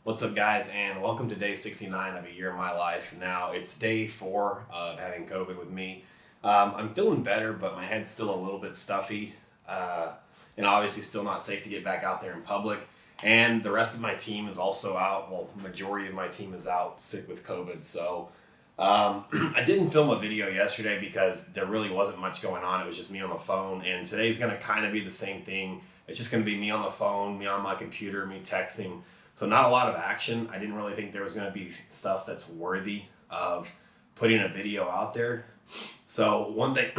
What's up, guys, and welcome to day 69 of a year in my life. Now, it's day 4 of having COVID with me. I'm feeling better, but my head's still a little bit stuffy, and obviously still not safe to get back out there in public. And the rest of my team is also out. Well, majority of my team is out sick with COVID. So I didn't film a video yesterday because there really wasn't much going on. It was just me on the phone, and today's going to kind of be the same thing. It's just going to be me on the phone, me on my computer, me texting. So not a lot of action. I didn't really think there was going to be stuff that's worthy of putting a video out there. So one thing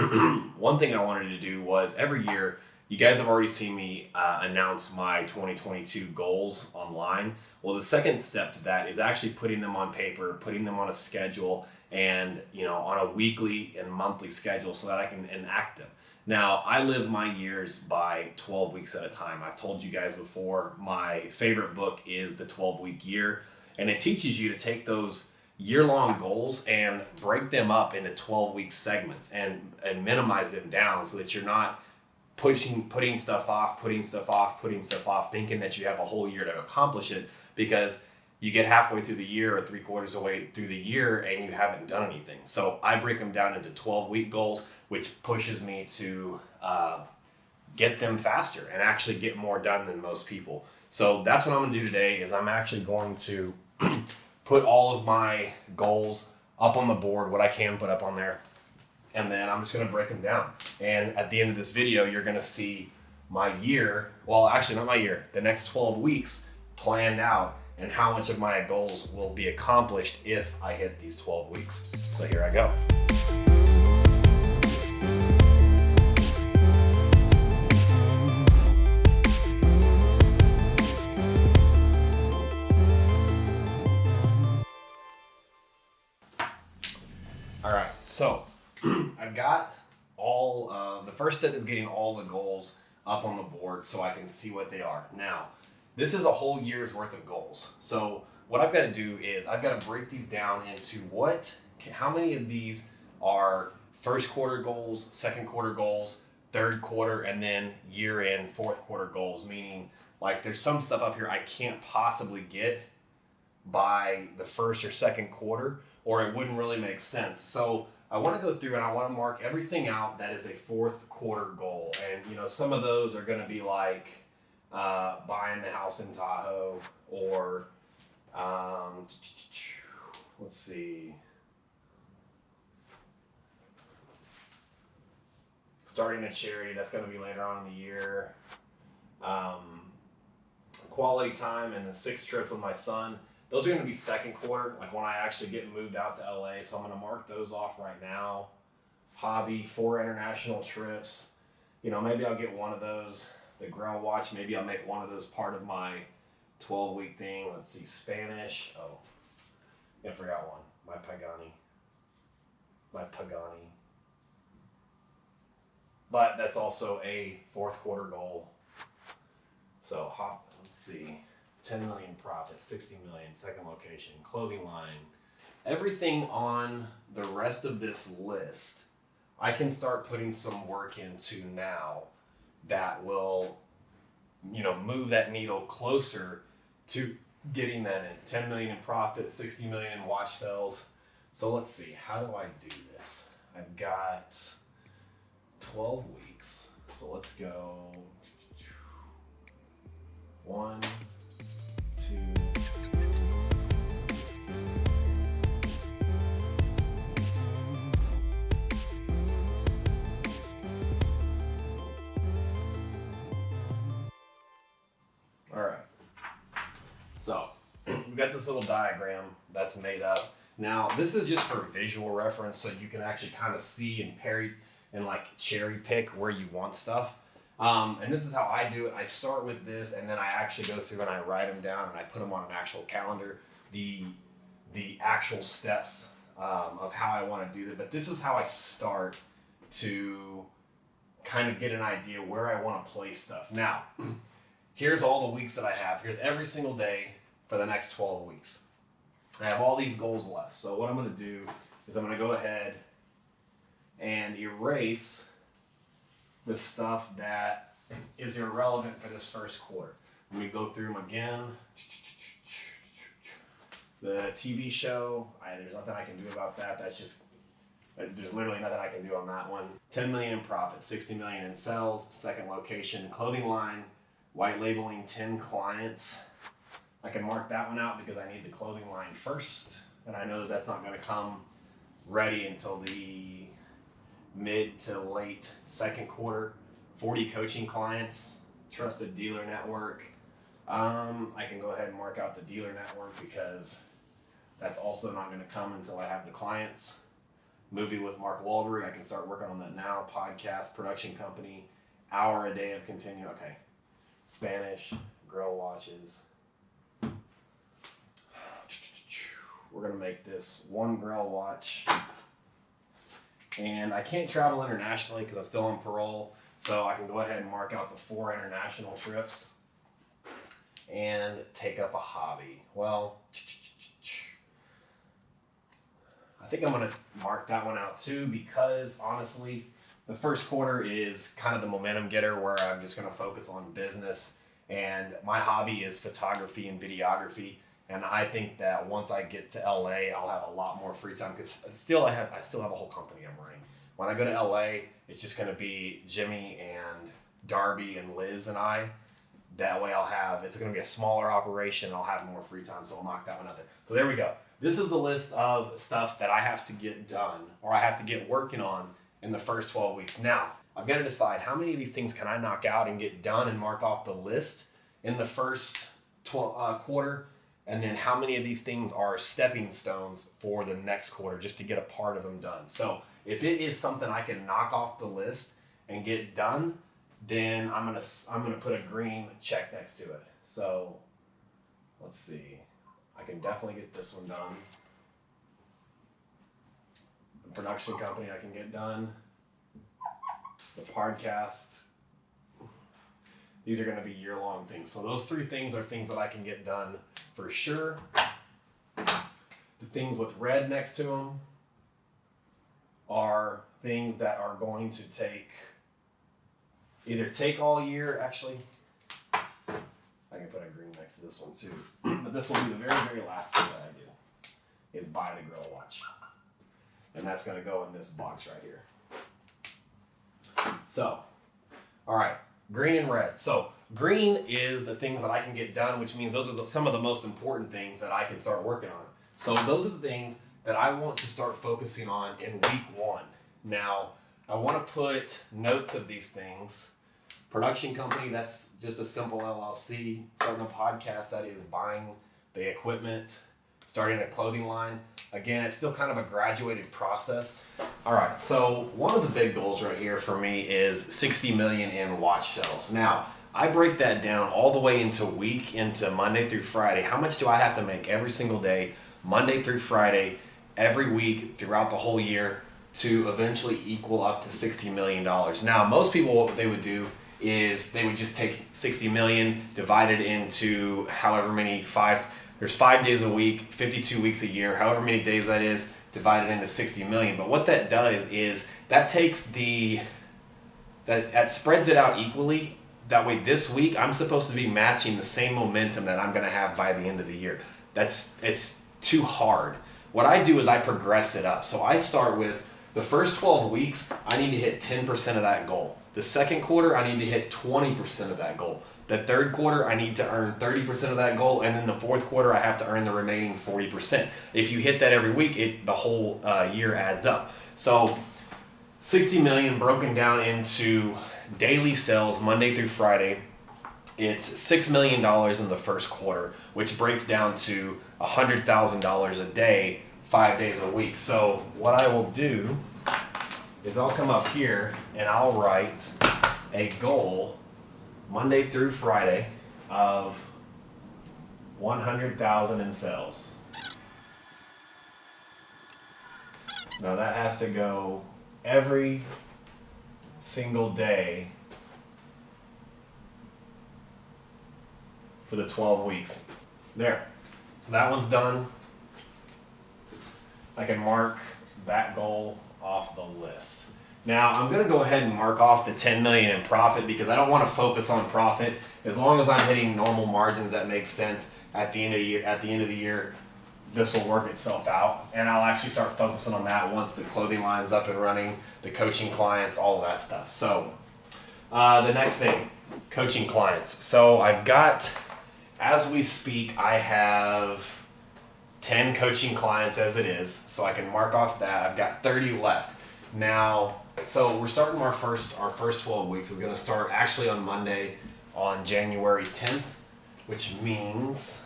I wanted to do was every year, you guys have already seen me announce my 2022 goals online. Well, the second step to that is actually putting them on paper, putting them on a schedule, and on a weekly and monthly schedule so that I can enact them. Now, I live my years by 12 weeks at a time. I've told you guys before, my favorite book is The 12-Week Year, and it teaches you to take those year-long goals and break them up into 12-week segments and minimize them down so that you're not putting stuff off, thinking that you have a whole year to accomplish it, because you get halfway through the year or 3/4 away through the year and you haven't done anything. So I break them down into 12-week goals, which pushes me to get them faster and actually get more done than most people. So that's what I'm gonna do today. Is I'm actually going to put all of my goals up on the board, what I can put up on there, and then I'm just gonna break them down. And at the end of this video, you're gonna see my year, well, actually not my year, the next 12 weeks planned out, and how much of my goals will be accomplished if I hit these 12 weeks. So here I go. All right, so I've got the first step is getting all the goals up on the board so I can see what they are. Now, this is a whole year's worth of goals. So what I've got to do is I've got to break these down into how many of these are first quarter goals, second quarter goals, third quarter, and then year end, fourth quarter goals, meaning like there's some stuff up here I can't possibly get by the first or second quarter, or it wouldn't really make sense. So I want to go through and I want to mark everything out that is a fourth quarter goal. And some of those are going to be like buying the house in Tahoe, or let's see, starting a charity. That's going to be later on in the year. Quality time and the 6 trips with my son. Those are going to be second quarter, like when I actually get moved out to LA. So I'm going to mark those off right now. Hobby, 4 international trips. Maybe I'll get one of those. The ground watch, maybe I'll make one of those part of my 12-week thing. Let's see, Spanish. Oh, I forgot one. My Pagani. But that's also a fourth quarter goal. So let's see, 10 million profit, 60 million, second location, clothing line. Everything on the rest of this list, I can start putting some work into now that will, move that needle closer to getting that in. 10 million in profit, 60 million in watch sales. So let's see, how do I do this? I've got 12 weeks. So let's go 1, 2, all right. So we've got this little diagram that's made up. Now, this is just for visual reference, so you can actually kind of see and like cherry pick where you want stuff. And this is how I do it. I start with this, and then I actually go through and I write them down and I put them on an actual calendar, the actual steps of how I want to do it. But this is how I start to kind of get an idea where I want to place stuff. Now, here's all the weeks that I have. Here's every single day for the next 12 weeks. I have all these goals left. So what I'm going to do is I'm going to go ahead and erase the stuff that is irrelevant for this first quarter. Let me go through them again. The TV show, there's nothing I can do about that. There's literally nothing I can do on that one. 10 million in profit, 60 million in sales, second location, clothing line, white labeling 10 clients. I can mark that one out because I need the clothing line first, and I know that that's not going to come ready until the mid to late second quarter. 40 coaching clients, trusted dealer network. I can go ahead and mark out the dealer network because that's also not going to come until I have the clients. Movie with Mark Wahlberg, I can start working on that now. Podcast, production company, hour a day of continue. Okay. Spanish, grill watches. We're going to make this one grill watch. And I can't travel internationally because I'm still on parole. So I can go ahead and mark out the 4 international trips and take up a hobby. Well, I think I'm going to mark that one out too because honestly, the first quarter is kind of the momentum getter where I'm just going to focus on business, and my hobby is photography and videography. And I think that once I get to LA, I'll have a lot more free time because I still have a whole company I'm running. When I go to LA, it's just going to be Jimmy and Darby and Liz and I. That way it's going to be a smaller operation. I'll have more free time, so I'll knock that one out there. So there we go. This is the list of stuff that I have to get done or I have to get working on in the first 12 weeks. Now, I've got to decide how many of these things can I knock out and get done and mark off the list in the first quarter, and then how many of these things are stepping stones for the next quarter just to get a part of them done. So if it is something I can knock off the list and get done, then I'm gonna put a green check next to it. So let's see. I can definitely get this one done. The production company I can get done. The podcast. These are going to be year-long things. So those 3 things are things that I can get done for sure. The things with red next to them are things that are going to take all year. Actually, I can put a green next to this one too. But this will be the very, very last thing that I do is buy the grill watch. And that's going to go in this box right here. So, all right, green and red. So green is the things that I can get done, which means those are some of the most important things that I can start working on. So those are the things that I want to start focusing on in week 1. Now, I want to put notes of these things. Production company, that's just a simple LLC. Starting a podcast, that is buying the equipment. Starting a clothing line. Again, it's still kind of a graduated process. All right, so one of the big goals right here for me is 60 million in watch sales. Now, I break that down all the way into Monday through Friday. How much do I have to make every single day, Monday through Friday, every week throughout the whole year to eventually equal up to $60 million? Now, most people, what they would do is they would just take 60 million, divided into however many there's 5 days a week, 52 weeks a year, however many days that is, divided into 60 million. But what that does is that takes that spreads it out equally. That way this week I'm supposed to be matching the same momentum that I'm going to have by the end of the year. It's too hard. What I do is I progress it up. So I start with the first 12 weeks, I need to hit 10% of that goal. The second quarter, I need to hit 20% of that goal. The third quarter, I need to earn 30% of that goal, and then the fourth quarter, I have to earn the remaining 40%. If you hit that every week, the whole year adds up. So 60 million broken down into daily sales, Monday through Friday. It's $6 million in the first quarter, which breaks down to $100,000 a day, 5 days a week. So what I will do is I'll come up here and I'll write a goal Monday through Friday of 100,000 in sales. Now that has to go every single day for the 12 weeks. There. So that one's done. I can mark that goal off the list. Now I'm going to go ahead and mark off the 10 million in profit because I don't want to focus on profit. As long as I'm hitting normal margins that make sense at the end of the year, this will work itself out, and I'll actually start focusing on that once the clothing line's up and running, the coaching clients, all of that stuff. So the next thing, coaching clients. So I've got, as we speak, I have 10 coaching clients as it is, so I can mark off that. I've got 30 left. Now, so we're starting our first 12 weeks is going to start actually on Monday on January 10th, which means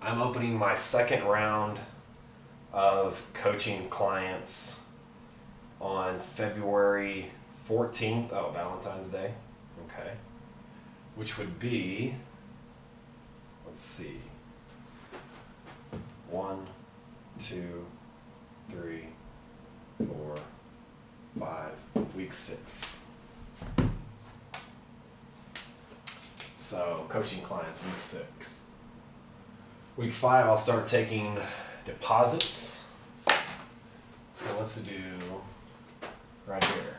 I'm opening my second round of coaching clients on February 14th. Oh, Valentine's Day. Okay. Which would be, let's see, 1, 2, 3, 4, 5, week 6. So coaching clients, week 6. Week 5, I'll start taking deposits. So let's do right here.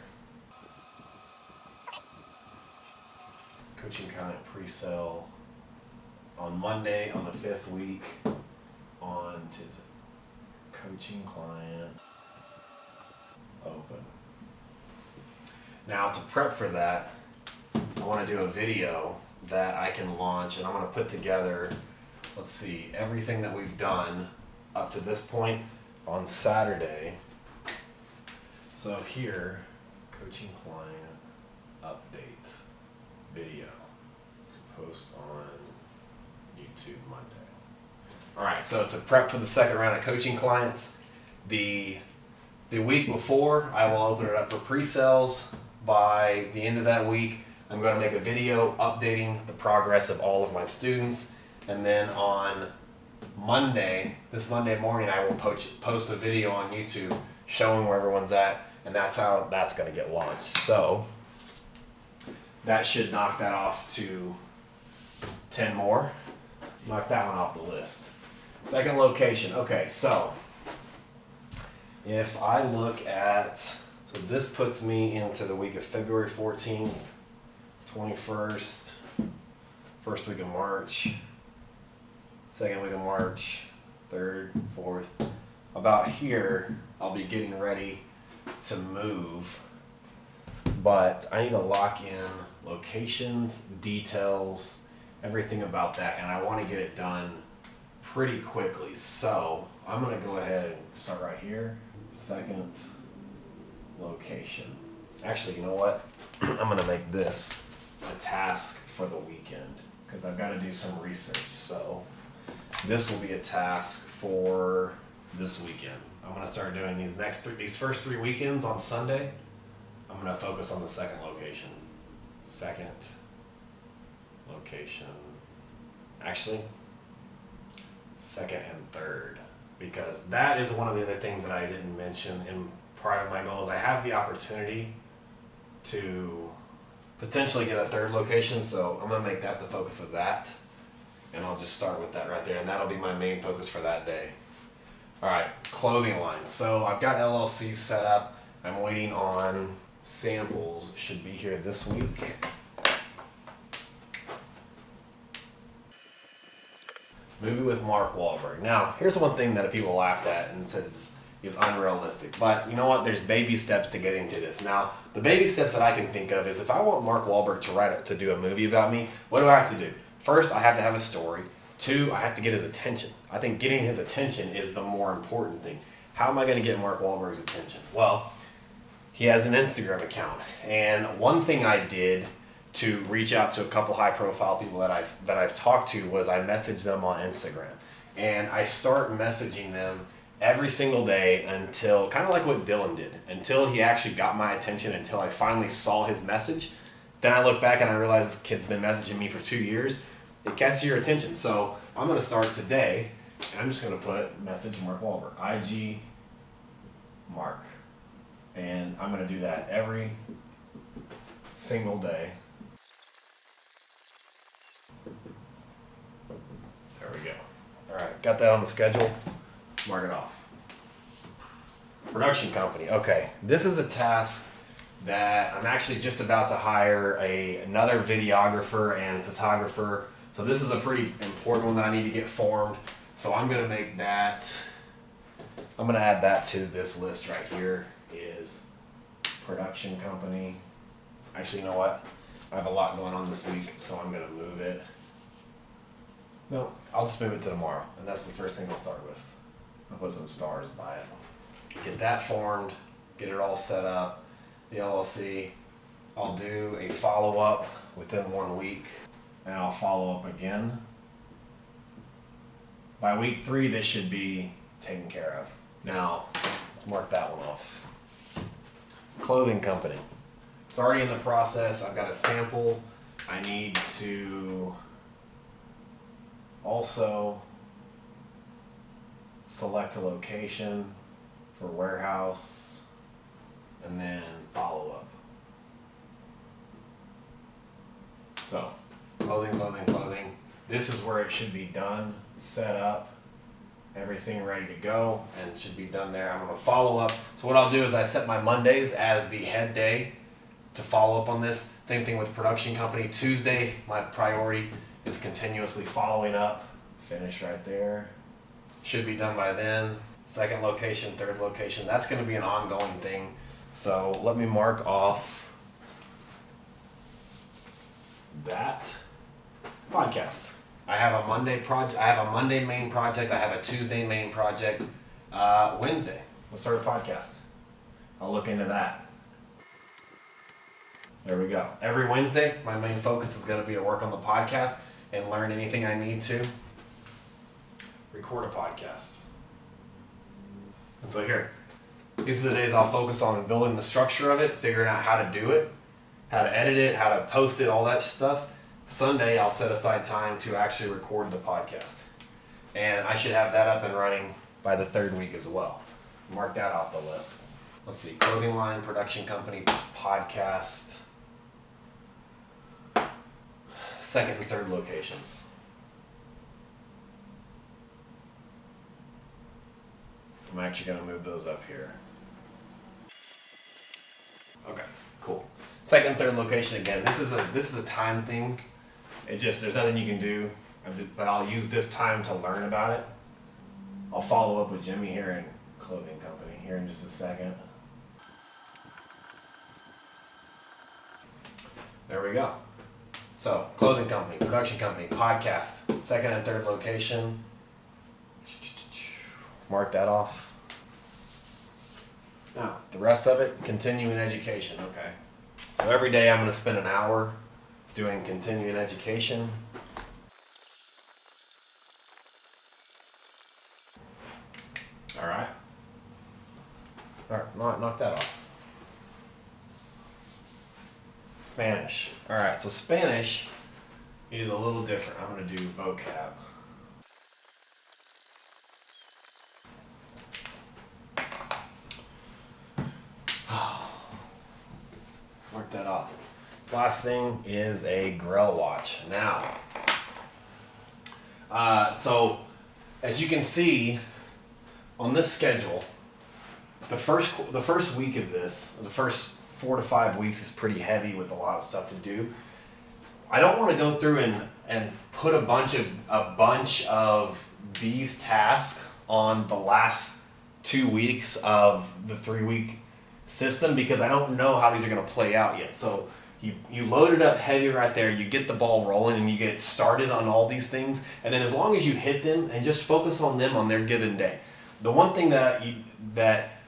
Coaching client pre-sale on Monday on the 5th week on to coaching client open. Now to prep for that, I want to do a video that I can launch, and I'm going to put together, let's see, everything that we've done up to this point on Saturday. So here, coaching client update video, post on YouTube Monday. All right, so to prep for the second round of coaching clients, the week before, I will open it up for pre-sales. By the end of that week, I'm going to make a video updating the progress of all of my students. And then on Monday, this Monday morning, I will post a video on YouTube showing where everyone's at, and that's how that's going to get launched. So that should knock that off to 10 more. Knock that one off the list. Second location. Okay, so if I look at, so this puts me into the week of February 14th, 21st, first week of March, second week of March, 3rd, 4th. About here, I'll be getting ready to move, but I need to lock in locations, details, everything about that, and I want to get it done pretty quickly. So I'm going to go ahead and start right here. Second location. Actually, you know what? I'm going to make this a task for the weekend because I've got to do some research. So this will be a task for this weekend. I'm going to start doing these first 3 weekends on Sunday. I'm going to focus on the second location. Second location. Actually, second and third, because that is one of the other things that I didn't mention in prior to my goals. I have the opportunity to potentially get a third location, so I'm going to make that the focus of that, and I'll just start with that right there, and that'll be my main focus for that day. All right, clothing line. So I've got LLCs set up. I'm waiting on samples. Should be here this week. Movie with Mark Wahlberg. Now, here's one thing that people laughed at and said is unrealistic. But you know what? There's baby steps to getting to this. Now, the baby steps that I can think of is if I want Mark Wahlberg to do a movie about me, what do I have to do? First, I have to have a story. 2, I have to get his attention. I think getting his attention is the more important thing. How am I going to get Mark Wahlberg's attention? Well, he has an Instagram account. And one thing I did to reach out to a couple high-profile people that I've talked to was I messaged them on Instagram, and I start messaging them every single day until, kind of like what Dylan did, until he actually got my attention, until I finally saw his message. Then I look back and I realize this kid's been messaging me for 2 years. It catches your attention, so I'm going to start today, and I'm just going to put message Mark Wahlberg, IG Mark, and I'm going to do that every single day. There we go. All right, got that on the schedule. Mark it off. Production company. Okay, this is a task that I'm actually just about to hire another videographer and photographer. So this is a pretty important one that I need to get formed. So I'm going to make that, I'm going to add that to this list right here is production company. Actually, you know what? I have a lot going on this week, so I'm going to move it. No, I'll just move it to tomorrow, and that's the first thing I'll start with. I'll put some stars by it. Get that formed, get it all set up, the LLC. I'll do a follow-up within 1 week, and I'll follow up again. By week 3, this should be taken care of. Now, let's mark that one off. Clothing company. It's already in the process. I've got a sample. I need to also select a location for warehouse and then follow up. So, clothing. This is where it should be done, set up, everything ready to go, and it should be done there. I'm going to follow up. So what I'll do is I set my Mondays as the head day to follow up on this. Same thing with production company. Tuesday, my priority is continuously following up. Finish right there. Should be done by then. Second location, third location. That's going to be an ongoing thing. So let me mark off that podcast. I have a Monday project. I have a Monday main project. I have a Tuesday main project. Wednesday, let's start a podcast. I'll look into that. There we go. Every Wednesday, my main focus is going to be to work on the podcast and learn anything I need to. Record a podcast. And so here, these are the days I'll focus on building the structure of it, figuring out how to do it, how to edit it, how to post it, all that stuff. Sunday, I'll set aside time to actually record the podcast. And I should have that up and running by the 3rd week as well. Mark that off the list. Let's see, clothing line, production company, podcast, 2nd and 3rd locations. I'm actually going to move those up here. Okay, cool. 2nd, 3rd location again. This is a time thing. It just, there's nothing you can do. But I'll use this time to learn about it. I'll follow up with Jimmy here in clothing company here in just a second. There we go. So clothing company, production company, podcast, 2nd and 3rd location. Mark that off. Now, the rest of it, continuing education, okay. So every day I'm going to spend an hour doing continuing education. All right. Knock that off. Spanish. All right, so Spanish is a little different. I'm going to do vocab. Mark that off. Last thing is a grill watch. Now, so as you can see on this schedule, the first week of this, the first 4 to 5 weeks is pretty heavy with a lot of stuff to do. I don't want to go through and put a bunch of these tasks on the last 2 weeks of the 3-week system because I don't know how these are going to play out yet. So you load it up heavy right there, you get the ball rolling and you get it started on all these things, and then as long as you hit them and just focus on them on their given day. The one thing that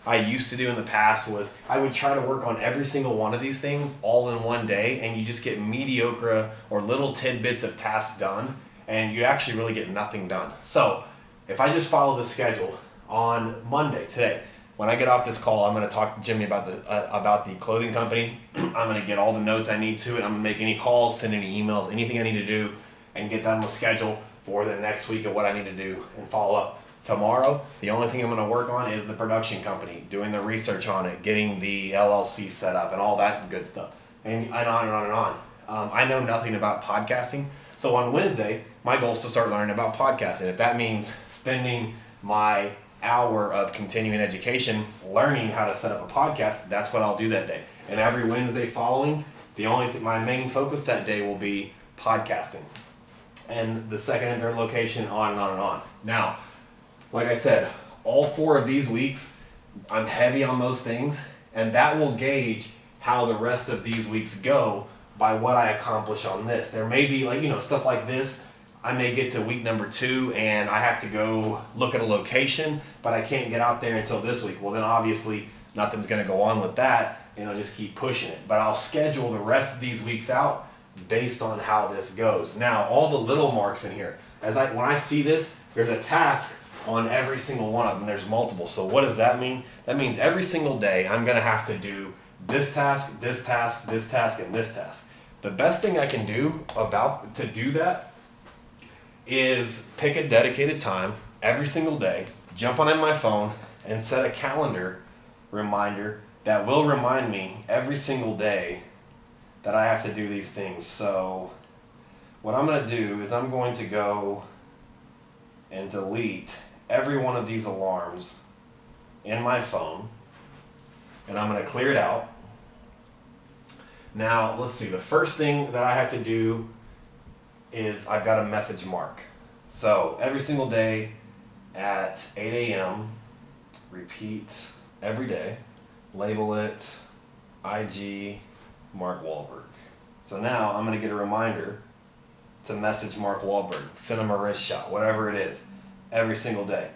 I used to do in the past was I would try to work on every single one of these things all in one day, and you just get mediocre or little tidbits of tasks done, and you actually really get nothing done. So if I just follow the schedule on Monday, today, when I get off this call, I'm going to talk to Jimmy about the clothing company. I'm going to get all the notes I need to it. I'm going to make any calls, send any emails, anything I need to do, and get done with schedule for the next week of what I need to do and follow up. Tomorrow, the only thing I'm going to work on is the production company, doing the research on it, getting the LLC set up, and all that good stuff, and on and on and on. I know nothing about podcasting, so on Wednesday, my goal is to start learning about podcasting. If that means spending my hour of continuing education learning how to set up a podcast, that's what I'll do that day. And every Wednesday following, my main focus that day will be podcasting. and the second and third location, on and on and on. Now, like I said, all 4 of these weeks, I'm heavy on those things, and that will gauge how the rest of these weeks go by what I accomplish on this. There may be, like, stuff like this. I may get to week number 2 and I have to go look at a location, but I can't get out there until this week. Well, then obviously nothing's going to go on with that, and I'll just keep pushing it. But I'll schedule the rest of these weeks out based on how this goes. Now, all the little marks in here, when I see this, there's a task on every single one of them. There's multiple. So what does that mean? That means every single day I'm going to have to do this task, this task, this task, and this task. The best thing I can do to do that is pick a dedicated time every single day, jump on in my phone, and set a calendar reminder that will remind me every single day that I have to do these things. So what I'm going to do is I'm going to go and delete every one of these alarms in my phone, and I'm going to clear it out. Now, let's see, the first thing that I have to do is I've got to message Mark. So every single day at 8 a.m., repeat every day, label it IG Mark Wahlberg. So now I'm going to get a reminder to message Mark Wahlberg, send him a wrist shot, whatever it is, every single day.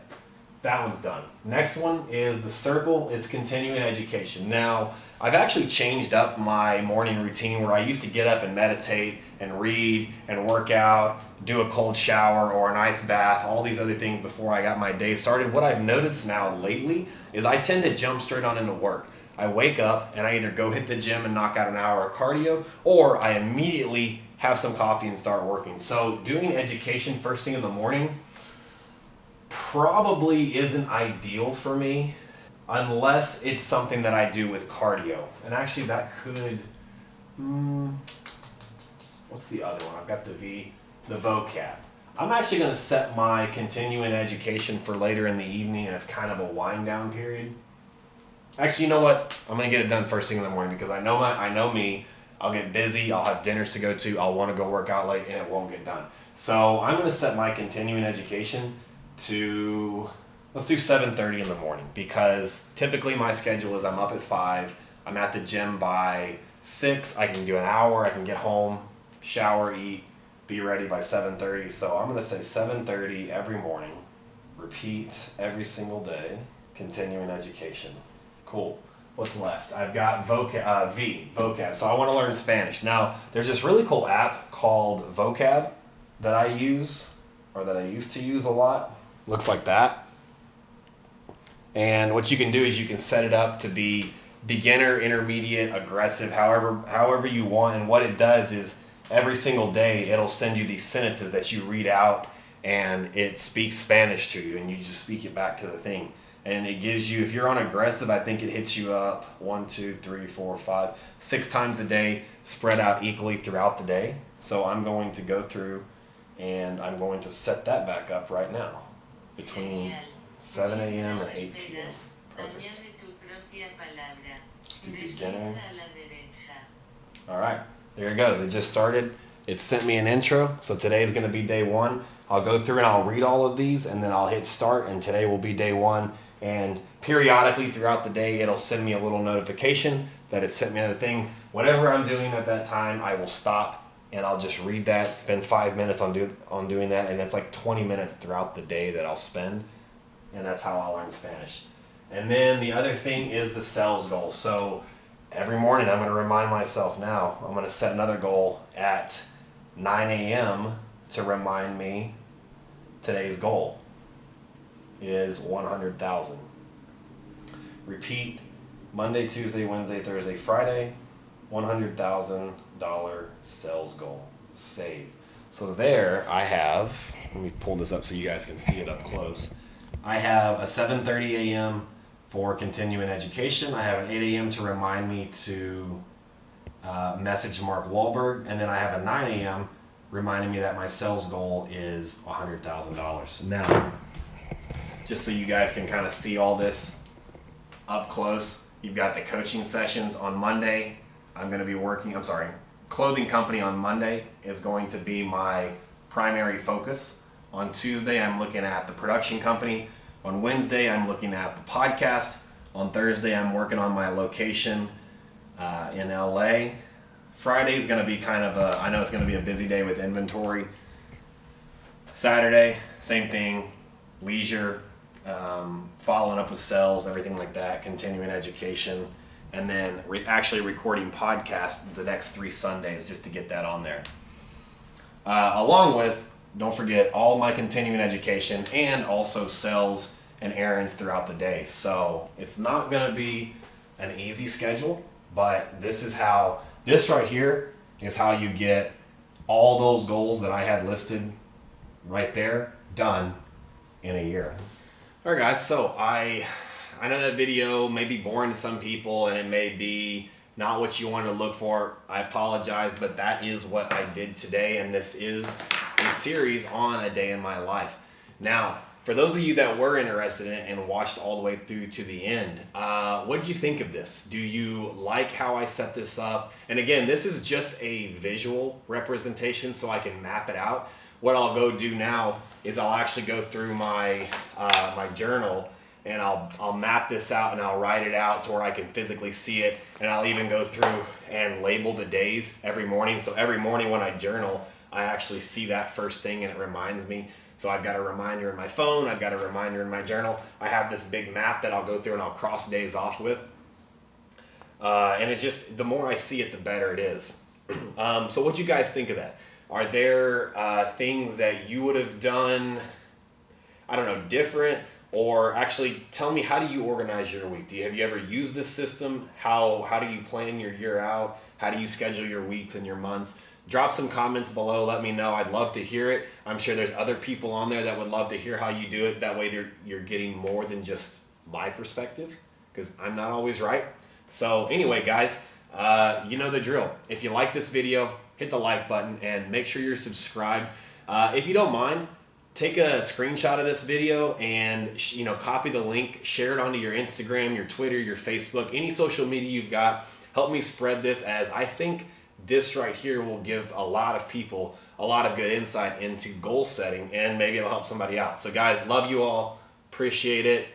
That one's done. Next one is the circle. It's continuing education. Now, I've actually changed up my morning routine where I used to get up and meditate and read and work out, do a cold shower or an ice bath, all these other things before I got my day started. What I've noticed now lately is I tend to jump straight on into work. I wake up and I either go hit the gym and knock out an hour of cardio, or I immediately have some coffee and start working. So doing education first thing in the morning probably isn't ideal for me unless it's something that I do with cardio. And actually that could, what's the other one? I've got the vocab. I'm actually going to set my continuing education for later in the evening as kind of a wind down period. Actually, you know what? I'm going to get it done first thing in the morning because I know me. I'll get busy. I'll have dinners to go to. I'll want to go work out late and it won't get done. So I'm going to set my continuing education to, let's do 7:30 in the morning, because typically my schedule is I'm up at 5. I'm at the gym by 6. I can do an hour. I can get home, shower, eat, be ready by 7:30. So I'm going to say 7:30 every morning. Repeat every single day. Continuing education. Cool. What's left? I've got vocab. So I want to learn Spanish. Now, there's this really cool app called Vocab that I use, or that I used to use a lot. Looks like that. And what you can do is you can set it up to be beginner, intermediate, aggressive, however you want. And what it does is every single day it'll send you these sentences that you read out, and it speaks Spanish to you, and you just speak it back to the thing. And it gives you, if you're on aggressive, I think it hits you up 1, 2, 3, 4, 5, 6 times a day, spread out equally throughout the day. So I'm going to go through and I'm going to set that back up right now between 7 a.m. and 8 p.m. Perfect. Beginning. All right, there it goes. It just started. It sent me an intro. So today is going to be day 1. I'll go through and I'll read all of these, and then I'll hit start, and today will be day 1. And periodically throughout the day, it'll send me a little notification that it sent me another thing. Whatever I'm doing at that time, I will stop and I'll just read that, spend 5 minutes on doing that, and it's like 20 minutes throughout the day that I'll spend, and that's how I'll learn Spanish. And then the other thing is the sales goal. So every morning I'm going to remind myself now, I'm going to set another goal at 9 a.m. to remind me today's goal is 100,000. Repeat Monday, Tuesday, Wednesday, Thursday, Friday, $100,000 sales goal. Save. So there I have, let me pull this up so you guys can see it up close. I have a 7:30 a.m. for continuing education. I have an 8 a.m. to remind me to message Mark Wahlberg, and then I have a 9 a.m. reminding me that my sales goal is $100,000. Now, just so you guys can kind of see all this up close, you've got the coaching sessions on Monday. I'm going to be working, clothing company on Monday is going to be my primary focus. On Tuesday, I'm looking at the production company. On Wednesday, I'm looking at the podcast. On Thursday, I'm working on my location in LA. Friday is going to be I know it's going to be a busy day with inventory. Saturday, same thing, leisure, following up with sales, everything like that, continuing education, and then actually recording podcasts the next 3 Sundays just to get that on there. Along with, don't forget, all my continuing education and also sales and errands throughout the day. So it's not going to be an easy schedule, but this right here is how you get all those goals that I had listed right there done in a year. All right, guys, so I know that video may be boring to some people and it may be not what you wanted to look for. I apologize, but that is what I did today, and this is a series on a day in my life. Now, for those of you that were interested in it and watched all the way through to the end, what did you think of this? Do you like how I set this up? And again, this is just a visual representation so I can map it out. What I'll go do now is I'll actually go through my my journal, and I'll map this out and I'll write it out to where I can physically see it, and I'll even go through and label the days every morning. So every morning when I journal, I actually see that first thing and it reminds me. So I've got a reminder in my phone, I've got a reminder in my journal. I have this big map that I'll go through and I'll cross days off with. And it just, the more I see it, the better it is. So what'd you guys think of that? Are there things that you would have done, I don't know, different? Or actually, tell me, how do you organize your week? Have you ever used this system? How do you plan your year out? How do you schedule your weeks and your months? Drop some comments below. Let me know. I'd love to hear it. I'm sure there's other people on there that would love to hear how you do it. That way you're getting more than just my perspective, because I'm not always right. So anyway, guys, you know the drill. If you like this video, hit the like button and make sure you're subscribed. If you don't mind, take a screenshot of this video and copy the link, share it onto your Instagram, your Twitter, your Facebook, any social media you've got. Help me spread this, as I think this right here will give a lot of people a lot of good insight into goal setting, and maybe it'll help somebody out. So guys, love you all. Appreciate it.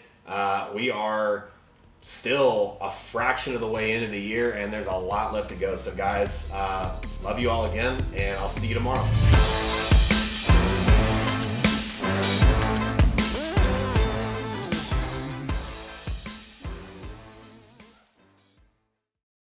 We are still a fraction of the way into the year, and there's a lot left to go. So guys, love you all again, and I'll see you tomorrow.